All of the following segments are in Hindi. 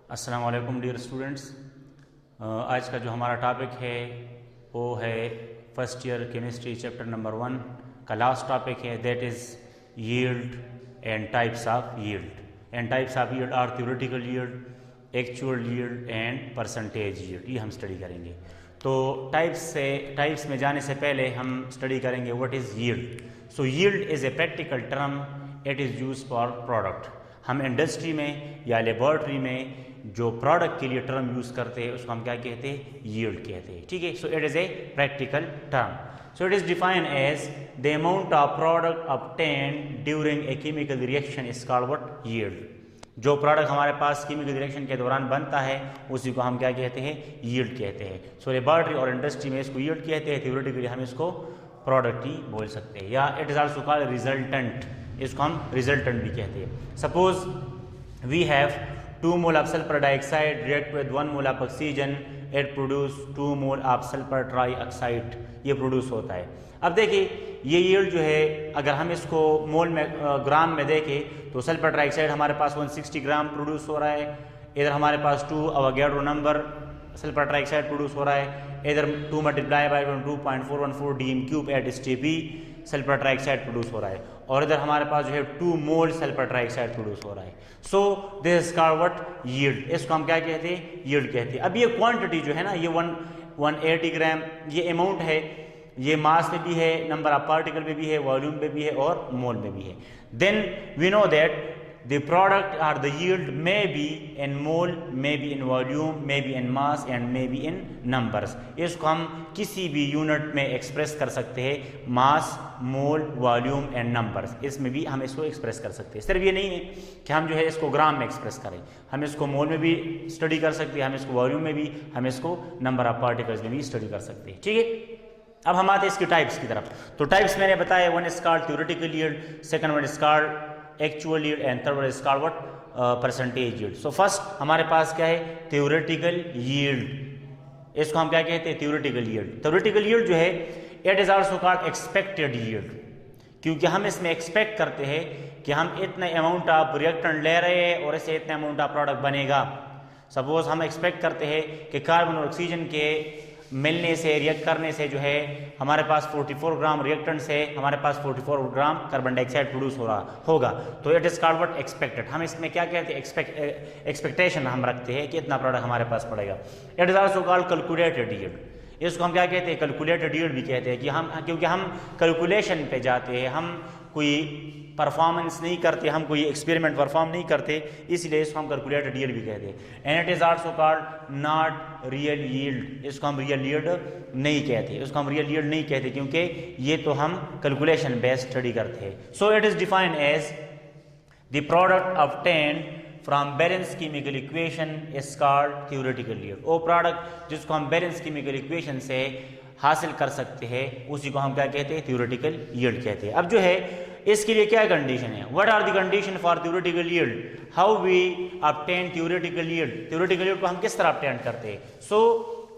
अस्सलाम वालेकुम डियर स्टूडेंट्स। आज का जो हमारा टॉपिक है वो है first year chemistry chapter number 1 का लास्ट टॉपिक है, that is yield and types of yield. And types of yield are theoretical yield, actual yield and percentage yield. ये हम स्टडी करेंगे। तो टाइप्स में जाने से पहले हम स्टडी करेंगे what is yield. So yield is a practical term, it is use for product. हम इंडस्ट्री में या लेबॉर्ट्री में जो प्रोडक्ट के लिए टर्म यूज़ करते हैं उसको हम क्या कहते हैं, यील्ड कहते हैं। ठीक है। So it is a practical term. So it is defined as the amount of product obtained during a chemical reaction is called what, yield. जो प्रोडक्ट हमारे पास केमिकल रिएक्शन के दौरान बनता है उसी को हम क्या कहते हैं, यील्ड कहते हैं। सो लेबॉर्ट्री और इंडस्ट्री में इसको यील्ड कहते हैं, थ्योरेटिकली हम इसको प्रोडक्ट ही बोल सकते हैं। या it is also called resultant, इसको हम रिजल्टेंट भी कहते हैं। Suppose we have 2 mole of sulphur dioxide react with 1 mole of oxygen, it produce 2 mole of sulphur trioxide, ये प्रोड्यूस होता है। अब देखिए ये यील्ड जो है अगर हम इसको मोल में ग्राम में देखें तो सल्फर ट्राईऑक्साइड हमारे पास 160 ग्राम प्रोड्यूस हो रहा है। इधर हमारे पास 2 Avogadro number sulphur trioxide produce हो रहा है। इधर 2 multiply by 2.414 dm³ at StP sulphur trioxide produce हो रहा है। और इधर हमारे पास जो है 2 मोल सल्फर ट्राईऑक्साइड प्रोड्यूस हो रहा है। So this is called what, yield. इसको हम क्या कहते हैं, यील्ड कहते हैं। अब ये क्वांटिटी जो है ना, ये 180 ग्राम ये अमाउंट है, ये मास में भी है, नंबर ऑफ पार्टिकल में भी है, वॉल्यूम में भी है और मोल में भी है। Then we know that the product or the yield may be in mole, may be in volume, may be in mass and may be in numbers। इसको हम किसी भी यूनिट में एक्सप्रेस कर सकते हैं, मास, मोल, वॉल्यूम एंड नंबर्स, इसमें भी हम इसको एक्सप्रेस कर सकते हैं। सिर्फ ये नहीं है कि हम जो है इसको ग्राम में एक्सप्रेस करें, हम इसको मोल में भी स्टडी कर सकते हैं, हम इसको वॉल्यूम में भी, हम इसको नंबर ऑफ पार्टिकल्स में भी स्टडी कर सकते हैं। ठीक है। अब हम आते हैं इसकी टाइप्स की तरफ। तो टाइप्स मैंने बताया, one is called theoretical yield, second one is called actual yield and third one is called what, percentage yield. So first हमारे पास क्या है, थ्योरेटिकल यील्ड। इसको हम क्या कहते हैं, थ्योरेटिकल यील्ड। थ्योरेटिकल यील्ड जो है it is also called expected yield, क्योंकि हम इसमें एक्सपेक्ट करते हैं कि हम इतने अमाउंट ऑफ रिएक्टेंट ले रहे हैं और इससे इतने अमाउंट ऑफ प्रोडक्ट बनेगा। सपोज हम एक्सपेक्ट करते हैं कि कार्बन और ऑक्सीजन के मिलने से, रिएक्ट करने से जो है हमारे पास 44 ग्राम रिएक्टेंट से हमारे पास 44 ग्राम कार्बन डाइऑक्साइड प्रोड्यूस हो रहा होगा। तो it is called what, expected. हम इसमें क्या कहते हैं, एक्सपेक्टेशन हम रखते हैं कि इतना प्रोडक्ट हमारे पास पड़ेगा। It is also called calculated yield. इसको हम क्या कहते हैं, कैलकुलेटेड यील्ड भी कहते हैं, कि हम क्योंकि हम कैलकुलेशन पे जाते हैं, हम कोई परफॉर्मेंस नहीं करते, हम कोई एक्सपेरिमेंट परफॉर्म नहीं करते, इसलिए इसको हम कैलकुलेटेड यील्ड भी कहते हैं। And it is also called not real yield. इसको हम रियल यील्ड नहीं कहते, इसको हम रियल यील्ड नहीं कहते, क्योंकि ये तो हम कैलकुलेशन बेस्ड स्टडी करते हैं। So it is defined as the product obtained from balance chemical equation is called theoretical yield. वो प्रोडक्ट जिसको हम बैलेंस केमिकल इक्वेशन से हासिल कर सकते हैं उसी को हम क्या कहते हैं, थ्योरेटिकल यील्ड कहते हैं। अब जो है इसके लिए क्या कंडीशन है, what are the condition for theoretical yield, how we obtain theoretical yield. Theoretical yield को हम किस तरह ऑब्टेन करते हैं। So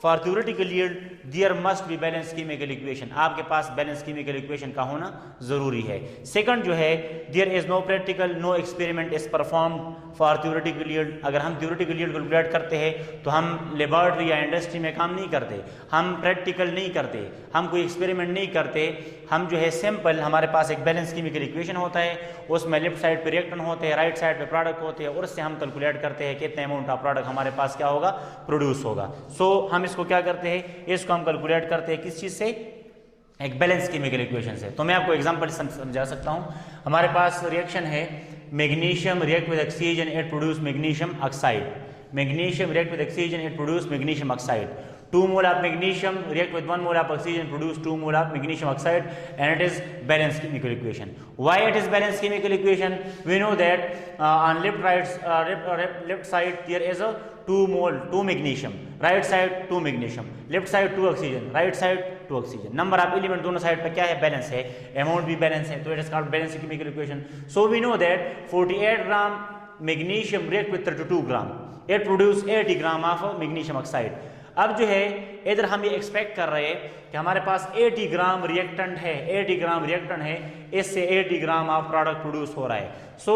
for theoretical yield there must be balance chemical equation, आपके पास बैलेंस केमिकल इक्वेशन का होना जरूरी है। सेकंड जो है, there is no practical, no experiment is performed for theoretical yield. अगर हम थ्योरेटिकल यील्ड कैलकुलेट करते हैं तो हम लेबॉर्ट्री या इंडस्ट्री में काम नहीं करते, हम प्रैक्टिकल नहीं करते, हम कोई एक्सपेरिमेंट नहीं करते, हम जो है सिंपल, हमारे पास एक बैलेंस केमिकल इक्वेशन होता है, उसमें लेफ्ट साइड पे रिएक्टेंट होते हैं, राइट साइड पे प्रोडक्ट होते हैं, और उससे हम कैलकुलेट करते हैं कितने अमाउंट ऑफ प्रोडक्ट हमारे पास क्या होगा, प्रोड्यूस होगा। सो हम इसको क्या करते हैं, इसको हम कैलकुलेट करते हैं किस चीज से, एक बैलेंस केमिकल इक्वेशन से। तो मैं आपको एग्जांपल समझा सकता हूं। हमारे पास रिएक्शन है, magnesium react with oxygen, it produce magnesium oxide. Magnesium react with oxygen, it produce magnesium oxide. 2 mole of magnesium react with 1 mole of oxygen, produce 2 mole of magnesium oxide, and it is balanced chemical equation. Why it is balanced chemical equation? We know that on left side there is a 2 mole 2 magnesium, right side 2 magnesium, left side 2 oxygen, right side 2 oxygen. Number of element दोनों साइड पे क्या है, बैलेंस है, अमाउंट भी बैलेंस है, तो it is called balanced chemical equation. So we know that 48 gram magnesium react with 32 gram, it produce 80 gram of magnesium oxide. अब जो है इधर हम ये एक्सपेक्ट कर रहे हैं कि हमारे पास 80 ग्राम रिएक्टेंट है, 80 ग्राम रिएक्टेंट है, इससे 80 ग्राम ऑफ प्रोडक्ट प्रोड्यूस हो रहा है। So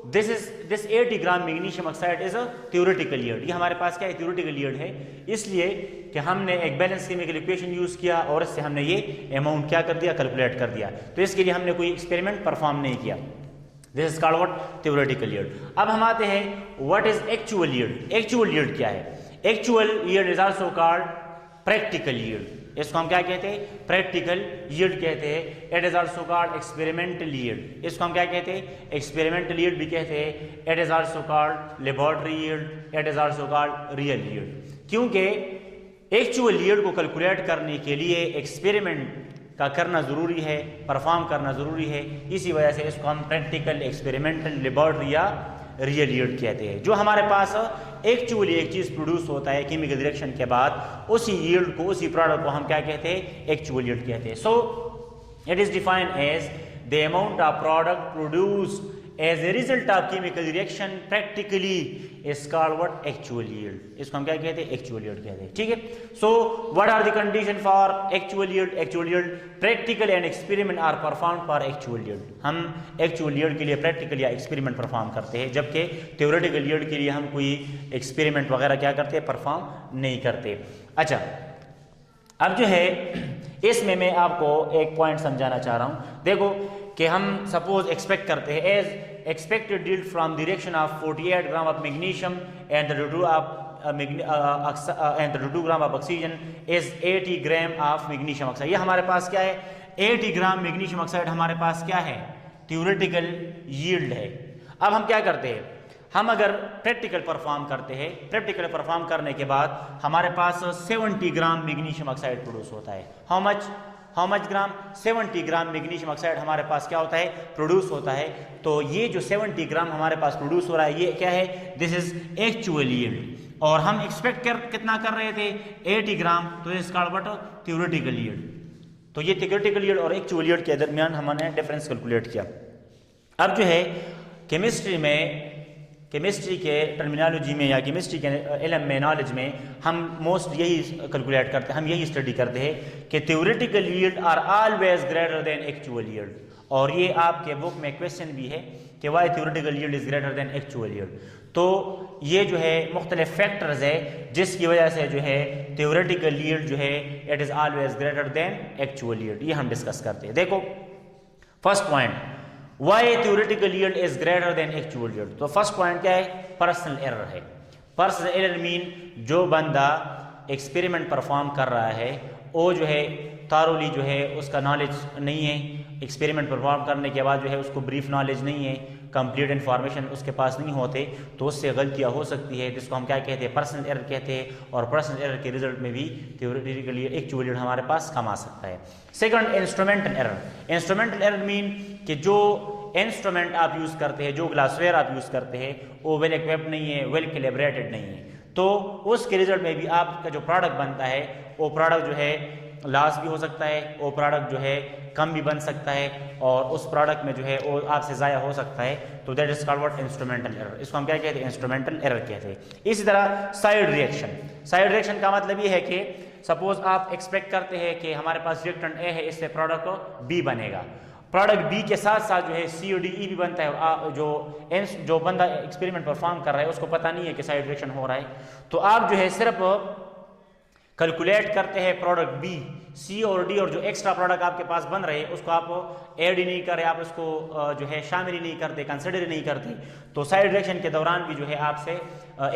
this 80 gram magnesium oxide is a theoretical yield. ये हमारे पास क्या है, थ्योरेटिकल यील्ड है, इसलिए कि हमने एक बैलेंस केमिकल इक्वेशन यूज किया और इससे हमने ये अमाउंट क्या कर दिया, कैलकुलेट कर दिया। तो इसके लिए हमने कोई एक्सपेरिमेंट परफॉर्म नहीं किया। This is called what, theoretical yield. अब हम आते हैं what is actual yield. Actual yield क्या है? Actual yield is also called practical yield. इसको हम क्या कहते हैं, प्रैक्टिकल यील्ड कहते हैं। It is also called experimental yield. इसको हम क्या कहते हैं, एक्सपेरिमेंटल यील्ड भी कहते हैं। It is also called laboratory yield, it is also called real yield. क्योंकि एक्चुअल यील्ड को कैलकुलेट करने के लिए एक्सपेरिमेंट का करना ज़रूरी है, परफॉर्म करना ज़रूरी है, इसी वजह से इसको हम प्रैक्टिकल, एक्सपेरिमेंटल, लेबोरेटरी या रियल यील्ड कहते हैं। जो हमारे पास एक्चुअली एक चीज़ प्रोड्यूस होता है केमिकल रिएक्शन के बाद, उसी यील्ड को, उसी प्रोडक्ट को हम क्या कहते हैं, एक्चुअल यील्ड कहते हैं। So it is defined as the amount of product produced as a result of chemical reaction practically is called what, actual yield। इसको हम क्या कहते हैं, actual yield कहते हैं। ठीक है, so what are the condition for actual yield? Actual yield, practical and experiment are performed for actual yield। हम actual yield के लिए practical या experiment perform करते हैं, जबकि theoretical yield के लिए हम कोई experiment वगैरह क्या करते हैं, perform नहीं करते। अच्छा, अब जो है इसमें मैं आपको एक पॉइंट समझाना चाह रहा हूँ। देखो कि हम सपोज एक्सपेक्ट करते हैं as expected yield from the reaction of 48 gram of magnesium and the 2 gram of oxygen is 80 gram of magnesium oxide. ये हमारे पास क्या है, 80 ग्राम मैग्नीशियम ऑक्साइड हमारे पास क्या है, थ्योरेटिकल यील्ड है। अब हम क्या करते हैं, हम अगर प्रैक्टिकल परफॉर्म करते हैं, प्रैक्टिकल परफॉर्म करने के बाद हमारे पास 70 ग्राम मैग्नीशियम ऑक्साइड प्रोड्यूस होता है। How much gram, 70 gram magnesium oxide हमारे पास क्या होता है, प्रोड्यूस होता है। तो ये जो 70 ग्राम हमारे पास प्रोड्यूस हो रहा है, ये क्या है, दिस इज एक्चुअल यील्ड। और हम एक्सपेक्ट कितना कर रहे थे, 80 ग्राम, तो इस कॉल्ड व्हाट, थ्योरेटिकल यील्ड। तो ये थ्योरेटिकल यील्ड और एक्चुअल यील्ड के दरमियान हमने डिफरेंस कैलकुलेट किया। अब जो है केमिस्ट्री में, केमिस्ट्री के टर्मिनोलॉजी में या केमिस्ट्री के इल्म में, नॉलेज में हम मोस्ट यही कैलकुलेट करते हैं, हम यही स्टडी करते हैं कि theoretical yield are always greater than actual yield. और ये आपके बुक में क्वेश्चन भी है कि why theoretical yield is greater than actual yield. तो ये जो है मुख्तलिफ फैक्टर्स है जिसकी वजह से जो है थ्योरेटिकल यील्ड जो है it is always greater than actual yield, ये हम डिस्कस करते हैं। देखो first point, why theoretical yield is greater than actual yield. तो फर्स्ट पॉइंट क्या है, पर्सनल एरर है। पर्सनल एरर मीन जो बंदा एक्सपेरिमेंट परफॉर्म कर रहा है वो जो है थारोली जो है उसका नॉलेज नहीं है, एक्सपेरिमेंट परफॉर्म करने के बाद जो है उसको ब्रीफ नॉलेज नहीं है, कंप्लीट इन्फॉर्मेशन उसके पास नहीं होते, तो उससे गलतियाँ हो सकती है, जिसको हम क्या कहते हैं, पर्सनल एरर कहते हैं। और पर्सनल एरर के रिजल्ट में भी थ्योरेटिकली एक्चुअल यील्ड हमारे पास कम आ सकता है। Second, instrumental error. Instrumental error mean कि जो इंस्ट्रूमेंट आप यूज़ करते हैं, जो ग्लासवेयर आप यूज़ करते हैं, वो वेल इक्विप्ड नहीं है, वेल कैलिब्रेटेड नहीं है, तो उसके रिजल्ट में भी आपका जो प्रोडक्ट बनता है वो प्रोडक्ट जो है लॉस भी हो सकता है, वो प्रोडक्ट जो है कम भी बन सकता है, और उस प्रोडक्ट में जो है वो आपसे ज़ाया हो सकता है। तो that is called what, instrumental error. इसको हम क्या कहते हैं, इंस्ट्रूमेंटल एरर कहते हैं। इसी तरह साइड रिएक्शन। साइड रिएक्शन का मतलब ये है कि सपोज आप एक्सपेक्ट करते हैं कि हमारे पास रिएक्टेंट ए है, इससे प्रोडक्ट बी बनेगा, प्रोडक्ट बी के साथ साथ जो है सी और डी ई भी बनता है, और जो बंदा एक्सपेरिमेंट परफॉर्म कर रहा है उसको पता नहीं है कि साइड रिएक्शन हो रहा है, तो आप जो है सिर्फ कैलकुलेट करते हैं प्रोडक्ट बी, सी और डी, और जो एक्स्ट्रा प्रोडक्ट आपके पास बन रहे हैं उसको आप ऐड ही नहीं कर रहे, आप उसको जो है शामिल ही नहीं करते, कंसिडर ही नहीं करते, तो साइड रिएक्शन के दौरान भी जो है आपसे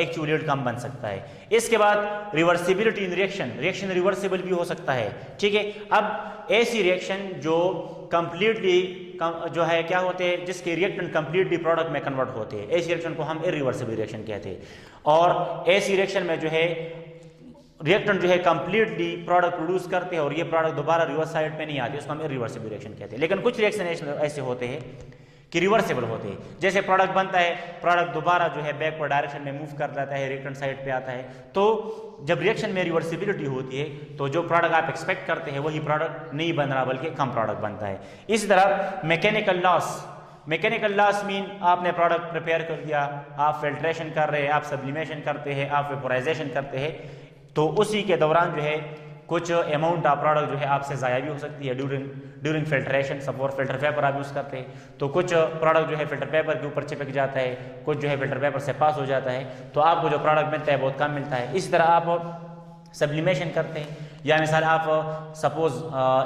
एक्चुअल यील्ड कम बन सकता है। इसके बाद रिवर्सिबिलिटी इन रिएक्शन, रिएक्शन रिवर्सिबल भी हो सकता है। ठीक है, अब ऐसी रिएक्शन जो कंप्लीटली जो है क्या होते हैं, जिसके रिएक्टेंट कंप्लीटली प्रोडक्ट में कन्वर्ट होते हैं, ऐसी रिएक्शन को हम इरिवर्सिबल रिएक्शन कहते हैं। और ऐसी रिएक्शन में जो है रिएक्टेंट जो है कंप्लीटली प्रोडक्ट प्रोड्यूस करते हैं और ये प्रोडक्ट दोबारा रिवर्स साइड पे नहीं आते, उसको हम इरिवर्सिबल रिएक्शन कहते हैं। लेकिन कुछ रिएक्शन ऐसे होते हैं कि रिवर्सिबल होते हैं, जैसे प्रोडक्ट बनता है, प्रोडक्ट दोबारा जो है बैकवर्ड डायरेक्शन में मूव कर जाता है, रिएक्टेंट साइड पे आता है, तो जब रिएक्शन में रिवर्सिबिलिटी होती है तो जो प्रोडक्ट आप एक्सपेक्ट करते हैं वही प्रोडक्ट नहीं बन रहा बल्कि कम प्रोडक्ट बनता है। इसी तरह mechanical loss. Mechanical loss mean आपने प्रोडक्ट प्रिपेयर कर दिया, आप फिल्ट्रेशन कर रहे हैं, आप सब्लिमेशन करते हैं, आप वेपोराइजेशन करते हैं, तो उसी के दौरान जो है कुछ अमाउंट ऑफ प्रोडक्ट जो है आपसे ज़ाया भी हो सकती है during filtration. Suppose filter paper आप यूज़ करते हैं तो कुछ प्रोडक्ट जो है फिल्टर पेपर के ऊपर चिपक जाता है, कुछ जो है फिल्टर पेपर से पास हो जाता है, तो आपको जो प्रोडक्ट मिलता है बहुत कम मिलता है। इसी तरह आप सब्लिमेशन करते हैं, या मिसाल आप सपोज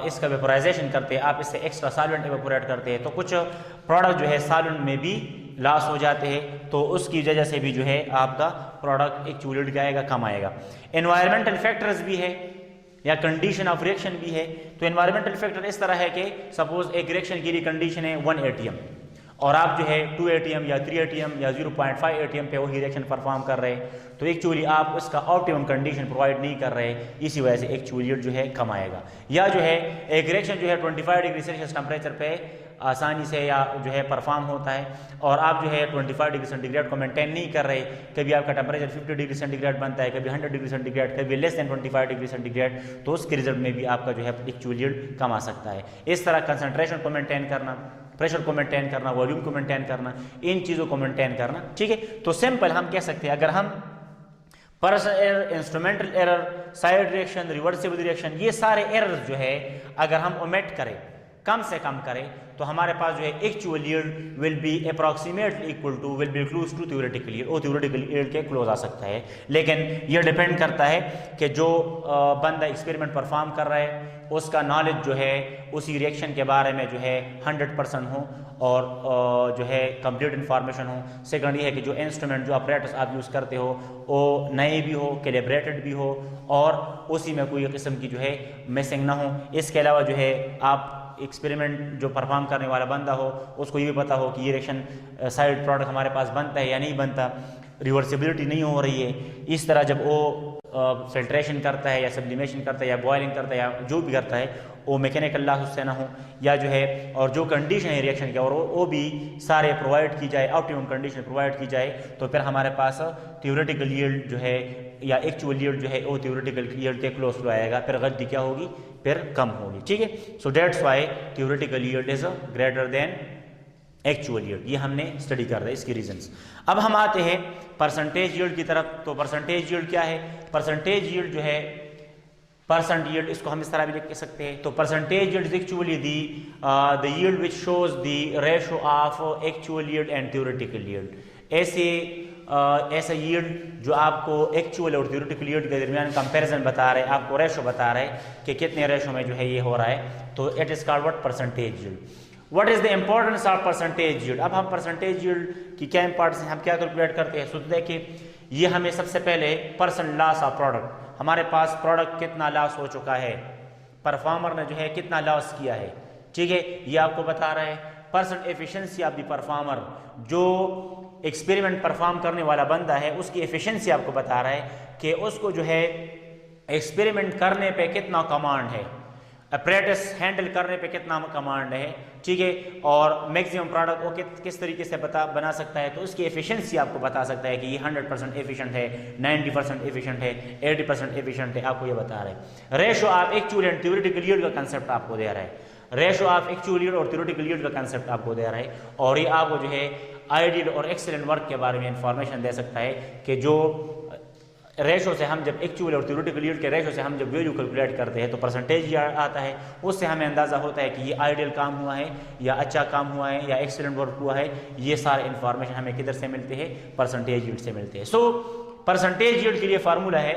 इसका वेपोराइजेशन करते हैं, आप इससे एक्स्ट्रा सॉल्वेंट एवेपोरेट करते हैं, तो कुछ प्रोडक्ट जो है सॉल्वेंट में भी लॉस हो जाते हैं, तो उसकी वजह से भी जो है आपका प्रोडक्ट एक्चुअली क्या आएगा, कम आएगा। एनवायरमेंटल फैक्टर्स भी है या कंडीशन ऑफ रिएक्शन भी है। तो एनवायरमेंटल फैक्टर इस तरह है कि सपोज एक रिएक्शन की कंडीशन है 1 ATM और आप जो है 2 ATM या 3 ATM या 0.5 ATM पे वही रिएक्शन परफॉर्म कर रहे हैं, तो एक्चुअली आप उसका ऑप्टिमम कंडीशन प्रोवाइड नहीं कर रहे, इसी वजह से एक्चुअली जो है कम आएगा। या जो है एक रिएक्शन जो है 25 डिग्री सेल्सियस टेम्परेचर पे आसानी से या जो है परफॉर्म होता है और आप जो है 25 डिग्री सेंटीग्रेड को मेंटेन नहीं कर रहे, कभी आपका टेम्परेचर 50 डिग्री सेंटीग्रेड बनता है, कभी 100 डिग्री सेंटीग्रेड, कभी लेस देन 25 डिग्री सेंटीग्रेड, तो उसके रिजल्ट में भी आपका जो है एक्चुअली कम आ सकता है। इस तरह कंसंट्रेशन को मेंटेन करना, प्रेशर को मेंटेन करना, वॉल्यूम को मेंटेन करना, इन चीज़ों को मेंटेन करना, ठीक है। तो सिंपल हम कह सकते हैं, अगर हम person error, instrumental error, side reaction, reversible reaction, ये सारे एरर्स जो है अगर हम ओमिट करें, कम से कम करें, तो हमारे पास जो है actual yield will be approximately equal to, will be close to theoretical yield, वो थ्योरेटिकल यील्ड के क्लोज आ सकता है। लेकिन ये डिपेंड करता है कि जो बंदा एक्सपेरिमेंट परफॉर्म कर रहा है उसका नॉलेज जो है उसी रिएक्शन के बारे में जो है 100% हो और जो है कंप्लीट इन्फॉर्मेशन हो। सेकंड ये है कि जो इंस्ट्रूमेंट, जो अपरेटस आप यूज़ करते हो वो नए भी हो, कैलिब्रेटेड भी हो और उसी में कोई किस्म की जो है मिसिंग ना हो। इसके अलावा जो है आप एक्सपेरिमेंट जो परफॉर्म करने वाला बंदा हो उसको ये भी पता हो कि ये रिएक्शन साइड प्रोडक्ट हमारे पास बनता है या नहीं बनता, रिवर्सिबिलिटी नहीं हो रही है। इस तरह जब वो फिल्ट्रेशन करता है या सब्लिमेशन करता है या बॉयलिंग करता है या जो भी करता है वो मैकेनिकल लॉस उससे ना हो, या जो है और जो कंडीशन है रिएक्शन की और वो भी सारे प्रोवाइड की जाए, ऑप्टिमम कंडीशन प्रोवाइड की जाए, तो फिर हमारे पास थ्योरेटिकल यील्ड जो है या एक्चुअल यील्ड जो है वो थ्योरेटिकल यील्ड के क्लोज आएगा, फिर गलती क्या होगी, फिर कम होगी, ठीक है। So that's why theoretical yield is greater than actual yield. ये हमने स्टडी कर रहे हैं इसके रीजंस। अब हम आते हैं परसेंटेज यील्ड की तरफ। तो परसेंटेज यील्ड क्या है? परसेंटेज यील्ड जो है, परसेंट यील्ड इसको हम इस तरह भी लिख सकते हैं। तो percentage yield is actually the yield which shows the ratio of actual yield and theoretical yield. ऐसा यील्ड जो आपको एक्चुअल और थ्योरेटिकल यील्ड के दरमियान कंपैरिजन बता रहे, आपको रेशो बता रहे कि कितने रेशो में जो है ये हो रहा है, तो it is called what, percentage yield. What is the importance of percentage yield? अब हम परसेंटेज यील्ड की क्या इंपॉर्टेंस है, हम क्या कैलकुलेट करते हैं। तो देखिए ये हमें सबसे पहले परसेंट लॉस ऑफ प्रोडक्ट, हमारे पास प्रोडक्ट कितना लॉस हो चुका है, परफॉर्मर ने जो है कितना लॉस किया है, ठीक है, ये आपको बता रहा है। Percent efficiency of the performer, जो एक्सपेरिमेंट परफॉर्म करने वाला बंदा है उसकी एफिशिएंसी आपको बता रहा है कि उसको जो है एक्सपेरिमेंट करने पे कितना कमांड है, अपरेटस हैंडल करने पे कितना कमांड है, ठीक है, और मैक्सिमम प्रोडक्ट वो किस तरीके से बना सकता है, तो उसकी एफिशिएंसी आपको बता सकता है कि ये 100% एफिशिएंट है, 90% एफिशिएंट है, 80% एफिशिएंट है, आपको ये बता रहा है। Ratio of actual and theoretical yield का कंसेप्ट आपको दे रहा है, रेशो ऑफ एक्चुअल यील्ड और थ्योरेटिकल यील्ड का कंसेप्ट आपको दे रहा है, और ये आपको जो है आइडियल और एक्सीलेंट वर्क के बारे में इंफॉर्मेशन दे सकता है कि जो रेशो से हम जब एक्चुअल और थ्योरेटिकल यील्ड के रेशो से हम जब वैल्यू कैलकुलेट करते हैं तो परसेंटेज आता है, उससे हमें अंदाज़ा होता है कि ये आइडियल काम हुआ है या अच्छा काम हुआ है या एक्सीलेंट वर्क हुआ है। ये सारे इंफॉर्मेशन हमें किधर से मिलते हैं, परसेंटेज यील्ड से मिलते हैं। सो परसेंटेज यील्ड के लिए फार्मूला है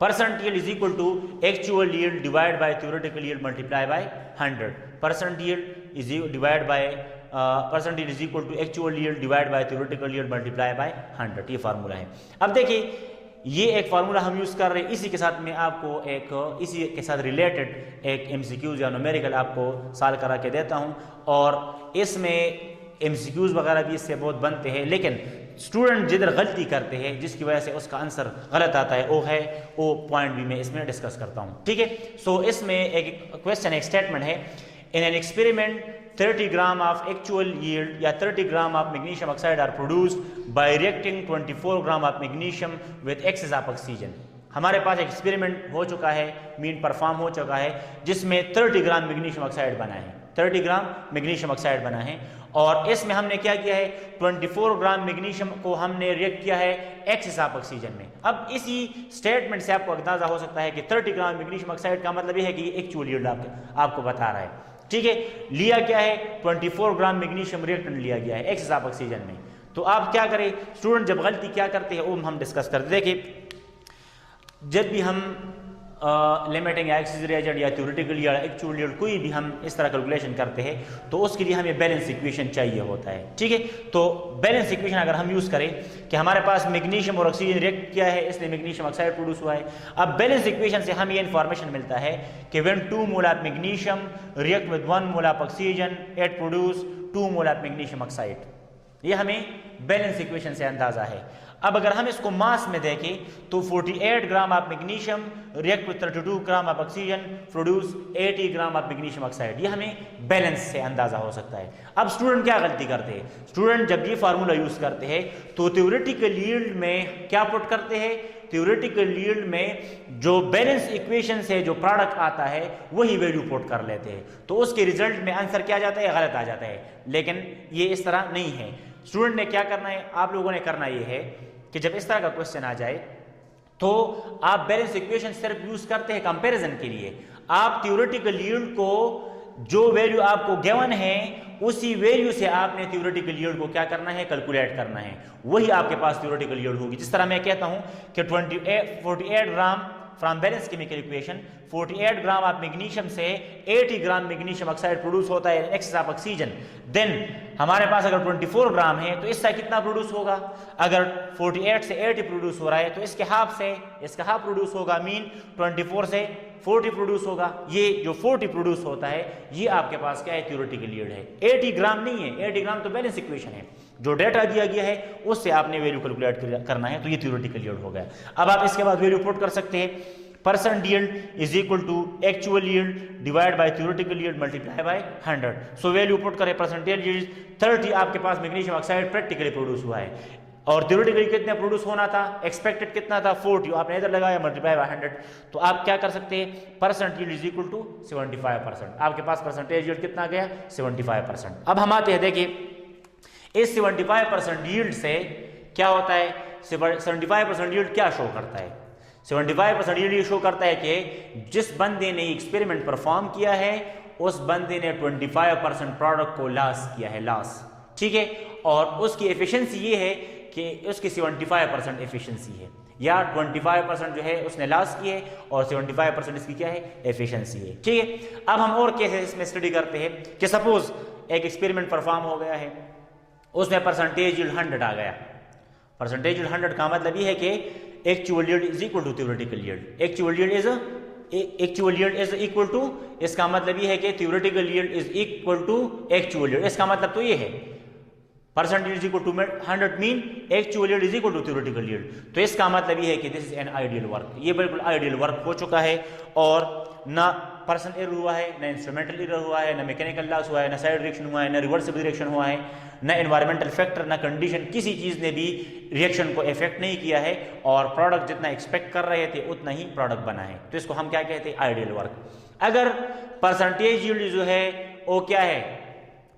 percent yield is equal to actual yield divide by theoretical yield multiply by 100। Percent yield is divide by percent yield is equal to actual yield divide by theoretical yield multiply by 100, ये फार्मूला है। अब देखिए ये एक फार्मूला हम यूज कर रहे हैं, इसी के साथ में आपको एक इसी के साथ रिलेटेड एक एमसीक्यूज या न्यूमेरिकल आपको सॉल्व करा के देता हूं, और इसमें एमसीक्यूज वगैरह भी इससे बहुत बनते हैं, लेकिन स्टूडेंट जिधर गलती करते हैं जिसकी वजह से उसका आंसर गलत आता है वो पॉइंट भी मैं इसमें डिस्कस करता हूं, ठीक है। सो इसमें एक क्वेश्चन, एक स्टेटमेंट है, in an experiment 30 gram of actual yield या 30 gram of magnesium oxide are produced by reacting 24 gram of magnesium with excess of oxygen. हमारे पास एक्सपेरिमेंट हो चुका है, मीन परफॉर्म हो चुका है, जिसमें 30 ग्राम मैग्नीशियम ऑक्साइड बना है, 30 ग्राम मैग्नीशियम ऑक्साइड बना है। और इसमें हमने क्या किया है, 24 ग्राम मैग्नीशियम को हमने रिएक्ट किया है एक्सेस ऑफ ऑक्सीजन में। अब इसी स्टेटमेंट से आपको अंदाजा हो सकता है कि 30 ग्राम मैग्नीशियम ऑक्साइड का मतलब यह है कि एक्चुअल यील्ड आपको बता रहा है। ठीक है, लिया क्या है, 24 ग्राम मैग्नीशियम रिएक्टेंट लिया गया है एक्सेस ऑफ ऑक्सीजन में। तो आप क्या करें, स्टूडेंट जब गलती क्या करते हैं वो हम डिस्कस करते। देखिए, जब भी हम लिमिटिंग एक्सिस रिएजेंट या थ्योरेटिकल या एक्चुअल यील्ड कोई भी हम इस तरह कैलकुलेशन करते हैं तो उसके लिए हमें बैलेंस इक्वेशन चाहिए होता है। ठीक है, तो बैलेंस इक्वेशन अगर हम यूज करें कि हमारे पास मैग्नीशियम और ऑक्सीजन रिएक्ट किया है, इसलिए मैग्नीशियम ऑक्साइड प्रोड्यूस हुआ है। अब बैलेंस इक्वेशन से हमें ये इंफॉर्मेशन मिलता है कि when 2 mole of magnesium react with 1 mole of oxygen it produce 2 mole of magnesium oxide. ये हमें बैलेंस इक्वेशन से अंदाजा है। अब अगर हम इसको मास में देखें तो 48 gram of magnesium react with 32 gram of oxygen produce 80 gram of magnesium oxide. ये हमें बैलेंस से अंदाजा हो सकता है। अब स्टूडेंट क्या गलती करते हैं, स्टूडेंट जब ये फार्मूला यूज करते हैं तो थ्योरेटिकल यील्ड में क्या पुट करते हैं, थ्योरेटिकल यील्ड में जो बैलेंस इक्वेशन से जो प्रोडक्ट आता है वही वैल्यू पुट कर लेते हैं, तो उसके रिजल्ट में आंसर क्या जाता है, गलत आ जाता है। लेकिन ये इस तरह नहीं है। स्टूडेंट ने क्या करना है, आप लोगों ने करना ये है कि जब इस तरह का क्वेश्चन आ जाए तो आप बैलेंस इक्वेशन सिर्फ यूज करते हैं कंपैरिजन के लिए। आप थ्योरेटिकल यील्ड को जो वैल्यू आपको गिवन है उसी वैल्यू से आपने थ्योरेटिकल यील्ड को क्या करना है, कैलकुलेट करना है, वही आपके पास थ्योरेटिकल यील्ड होगी। जिस तरह मैं कहता हूं कि 48 gram from balance chemical equation 48 gram of magnesium से 80 ग्राम मैग्नीशियम ऑक्साइड प्रोड्यूस होता है एक्सेस ऑफ ऑक्सीजन। देन हमारे पास अगर 24 ग्राम है तो इससे कितना प्रोड्यूस होगा, अगर 48 से 80 प्रोड्यूस हो रहा है तो इसके हाफ से इसका हाफ प्रोड्यूस होगा, मीन 24 से 40 प्रोड्यूस होगा। ये जो 40 प्रोड्यूस होता है ये आपके पास क्या है, थ्योरेटिकल यील्ड है। 80 ग्राम नहीं है, 80 ग्राम तो बैलेंस इक्वेशन है, जो डेटा दिया गया है उससे आपने वैल्यू कैलकुलेट करना है, तो ये थ्योरेटिकल यील्ड हो गया। अब आप इसके बाद वैल्यू पुट कर सकते हैं, percent yield is equal to actual yield divide by theoretical yield multiply by 100। So value put करें, परसेंटेज यील्ड 30 आपके पास मैग्नीशियम ऑक्साइड प्रैक्टिकली प्रोड्यूस हुआ है और थ्योरेटिकली कितने प्रोड्यूस होना था, एक्सपेक्टेड कितना था 40, आपने इधर लगाया मल्टीप्लाई बाय 100। तो आप क्या कर सकते हैं, percent yield is equal to 75%। आपके पास परसेंटेज यील्ड कितना गया, 75%। अब हम आते हैं, देखिए इस 75% यील्ड से क्या होता है, 75% यील्ड क्या शो करता है, 75% यील्ड शो करता है कि जिस बंदे ने एक्सपेरिमेंट परफॉर्म किया है उस बंदे ने 25% प्रोडक्ट को लॉस किया है, लॉस। ठीक है, और उसकी एफिशिएंसी ये है कि उसकी 75% एफिशिएंसी है, या 25% जो है उसने लॉस की है और 75% इसकी क्या है, एफिशिएंसी है। ठीक है, अब हम और केसेस में स्टडी करते हैं कि सपोज एक एक्सपेरिमेंट परफॉर्म हो गया है, उसमें परसेंटेज यील्ड 100 आ गया। परसेंटेज यील्ड 100 का मतलब ये है कि actual yield is equal to theoretical yield. Actual yield is equal to, इसका मतलब ये है कि theoretical yield is equal to actual yield. इसका मतलब तो ये है percentage is equal to 100 mean actual yield is equal to theoretical yield. तो इसका मतलब ये है कि this is an ideal work, ये बिल्कुल आइडियल वर्क हो चुका है और ना पर्सन एरर हुआ है, ना इंस्ट्रूमेंटल एरर हुआ है, ना मैकेनिकल लॉस हुआ है, ना साइड रिएक्शन हुआ है, ना रिवर्सिबल रिएक्शन हुआ है, ना एनवायरमेंटल फैक्टर, ना कंडीशन, किसी चीज़ ने भी रिएक्शन को इफेक्ट नहीं किया है और प्रोडक्ट जितना एक्सपेक्ट कर रहे थे उतना ही प्रोडक्ट बना है। तो इसको हम क्या कहते हैं, आइडियल वर्क। अगर परसेंटेज यील्ड जो है वो क्या है,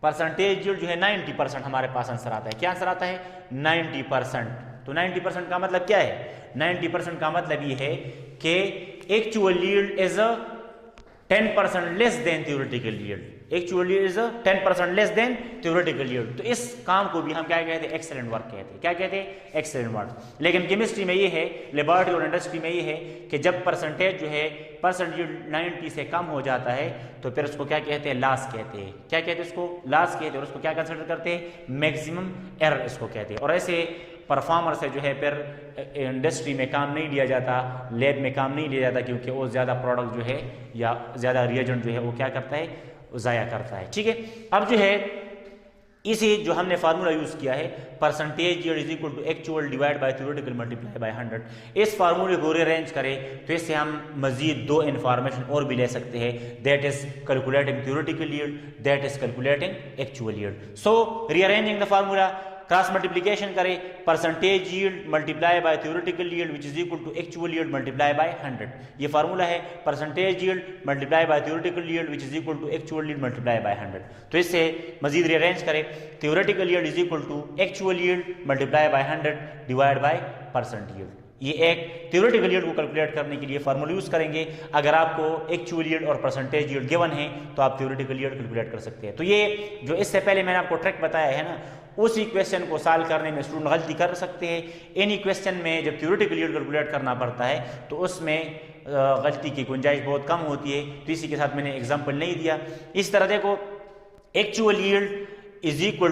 परसेंटेज यील्ड जो है 90% हमारे पास आंसर आता है। क्या आंसर आता है, 90%। तो 90% का मतलब क्या है, 90% का मतलब ये है कि actual yield is 10% less than theoretical yield. Actual yield is 10% less than theoretical yield. तो इस काम को भी हम क्या कहते हैं, एक्सेलेंट वर्क कहते हैं। क्या कहते हैं, एक्सेलेंट वर्क। लेकिन केमिस्ट्री में ये है, लेबोरेटरी और इंडस्ट्री में ये है कि जब परसेंटेज जो है परसेंट यील्ड 90 से कम हो जाता है तो फिर उसको क्या कहते हैं, लॉस कहते हैं। क्या कहते हैं, उसको लॉस कहते हैं और उसको क्या कंसिडर करते हैं, मैक्सिमम एरर इसको कहते हैं। और ऐसे परफॉर्मर से जो है फिर इंडस्ट्री में काम नहीं लिया जाता, लैब में काम नहीं लिया जाता, क्योंकि वो ज़्यादा प्रोडक्ट जो है या ज़्यादा रिएजेंट जो है वो क्या करता है, ज़ाया करता है। ठीक है, अब जो है इसी जो हमने फार्मूला यूज किया है, percentage yield is equal to actual divide by theoretical multiply by 100, इस फार्मूले को रीअरेंज करें तो इससे हम मजीद 2 इन्फॉर्मेशन और भी ले सकते हैं, that is calculating theoretical yield, that is calculating actual yield. So rearranging the formula, cross multiplication करें, percentage yield multiply by theoretical yield which is equal to actual yield multiply by 100। ये फार्मूला है, percentage yield multiply by theoretical yield which is equal to actual yield multiply by 100। तो इससे मजीद रीअरेंज करें, theoretical yield is equal to actual yield multiply by 100 divide by percent yield. ये एक थ्योरेटिकल यील्ड को कैलकुलेट करने के लिए फार्मूला यूज करेंगे। अगर आपको एक्चुअल यील्ड और परसेंटेज यील्ड गिवन है तो आप थ्योरेटिकल यील्ड कैलकुलेट कर सकते हैं। तो ये जो इससे पहले मैंने आपको ट्रिक बताया है ना, उसी क्वेश्चन को सॉल्व करने में स्टूडेंट गलती कर सकते हैं। इन क्वेश्चन में जब थ्योरेटिकल यील्ड कैलकुलेट करना पड़ता है तो उसमें गलती की गुंजाइश बहुत कम होती है। तो इसी के साथ मैंने एग्जाम्पल नहीं दिया। इस तरह देखो, actual yield is equal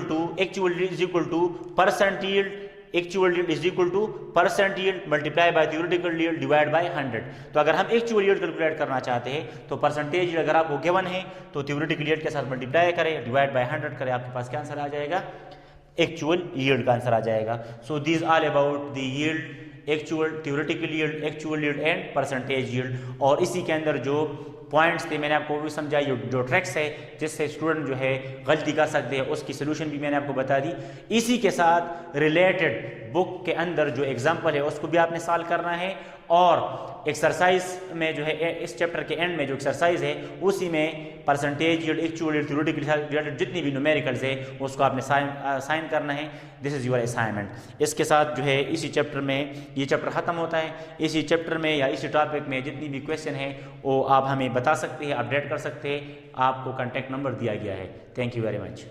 two percent yield, actual yield is equal two percent yield multiply by theoretical yield divide bye 100। तो अगर हम एक्चुअल यील्ड कैलकुलेट करना चाहते हैं तो परसेंटेज यील्ड अगर आपको गिवन है तो थ्योरेटिकल यील्ड के साथ मल्टीप्लाई करें, डिवाइड बाय 100 करें, आपके पास क्या आंसर आ जाएगा? एक्चुअल यील्ड का आंसर आ जाएगा। So this all about the yield, actual, theoretical yield, actual yield and percentage yield. और इसी के अंदर जो पॉइंट्स थे मैंने आपको भी समझाई, जो ट्रिक्स है जिससे स्टूडेंट जो है गलती कर सकते हैं, उसकी सोल्यूशन भी मैंने आपको बता दी। इसी के साथ रिलेटेड बुक के अंदर जो एग्जाम्पल है उसको भी आपने सॉल्व करना है, और एक्सरसाइज में जो है इस चैप्टर के एंड में जो एक्सरसाइज है उसी में percentage yield, actual yield, theoretical related जितनी भी न्यूमेरिकल्स है उसको आपने साइन करना है। This is your assignment. इसके साथ जो है इसी चैप्टर में ये चैप्टर ख़त्म होता है। इसी चैप्टर में या इसी टॉपिक में जितनी भी क्वेश्चन है वो आप हमें बता सकते हैं, अपडेट कर सकते हैं। आपको कॉन्टैक्ट नंबर दिया गया है। Thank you very much.